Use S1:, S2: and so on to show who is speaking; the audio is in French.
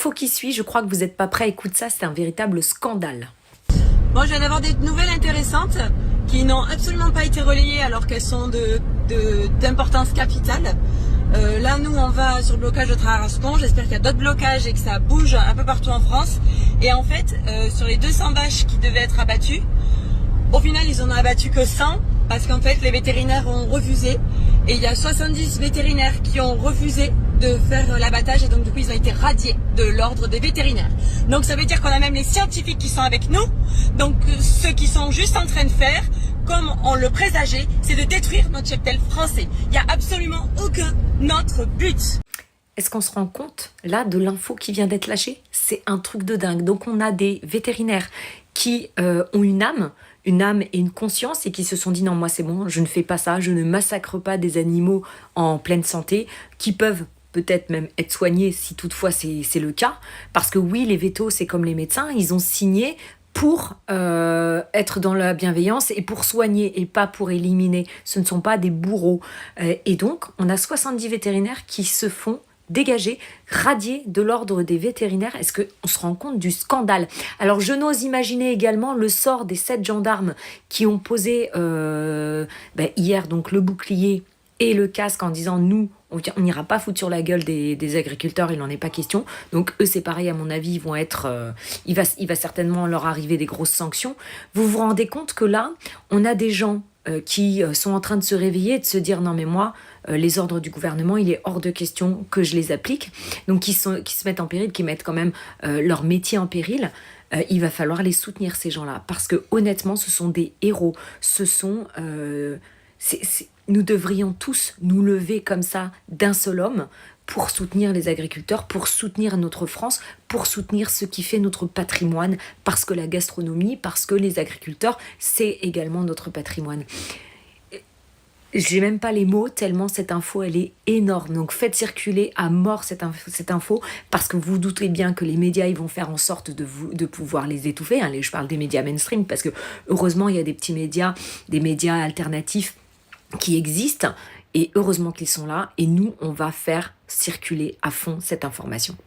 S1: L'info qui suit, je crois que vous n'êtes pas prêts, écoute ça, c'est un véritable scandale.
S2: Bon, je viens d'avoir des nouvelles intéressantes qui n'ont absolument pas été relayées alors qu'elles sont d'importance capitale. Là, nous, on va sur le blocage de Tarascon. J'espère qu'il y a d'autres blocages et que ça bouge un peu partout en France. Et en fait, sur les 200 vaches qui devaient être abattues, au final, ils en ont abattu que 100 parce qu'en fait, les vétérinaires ont refusé. Et il y a 70 vétérinaires qui ont refusé de faire l'abattage et donc du coup, ils ont été radiés de l'ordre des vétérinaires. Donc, ça veut dire qu'on a même les scientifiques qui sont avec nous. Donc, ceux qui sont juste en train de faire, comme on le présageait, c'est de détruire notre cheptel français. Il n'y a absolument aucun autre but.
S1: Est-ce qu'on se rend compte, là, de l'info qui vient d'être lâchée? C'est un truc de dingue. Donc, on a des vétérinaires qui ont une âme et une conscience et qui se sont dit non, moi c'est bon, je ne fais pas ça, je ne massacre pas des animaux en pleine santé qui peuvent peut-être même être soignés si toutefois c'est le cas. Parce que oui, les vétos, c'est comme les médecins, ils ont signé pour être dans la bienveillance et pour soigner et pas pour éliminer. Ce ne sont pas des bourreaux. Et donc, on a 70 vétérinaires qui se font dégagés, radiés de l'ordre des vétérinaires. Est-ce qu'on se rend compte du scandale? Alors, je n'ose imaginer également le sort des 7 gendarmes qui ont posé hier donc le bouclier et le casque en disant nous, on n'ira pas foutre sur la gueule des agriculteurs, il n'en est pas question. Donc eux, c'est pareil, à mon avis, ils vont être, il va certainement leur arriver des grosses sanctions. Vous vous rendez compte que là, on a des gens qui sont en train de se réveiller et de se dire non mais moi, les ordres du gouvernement, il est hors de question que je les applique. Donc qui se mettent en péril, qui mettent quand même leur métier en péril. Il va falloir les soutenir, ces gens-là, parce que honnêtement, ce sont des héros. Ce sont... nous devrions tous nous lever comme ça d'un seul homme pour soutenir les agriculteurs, pour soutenir notre France, pour soutenir ce qui fait notre patrimoine, parce que la gastronomie, parce que les agriculteurs, c'est également notre patrimoine. J'ai même pas les mots, tellement cette info, elle est énorme. Donc faites circuler à mort cette info, parce que vous doutez bien que les médias, ils vont faire en sorte de pouvoir les étouffer. Hein. Je parle des médias mainstream, parce que heureusement, il y a des petits médias, des médias alternatifs qui existent, et heureusement qu'ils sont là, et nous, on va faire circuler à fond cette information.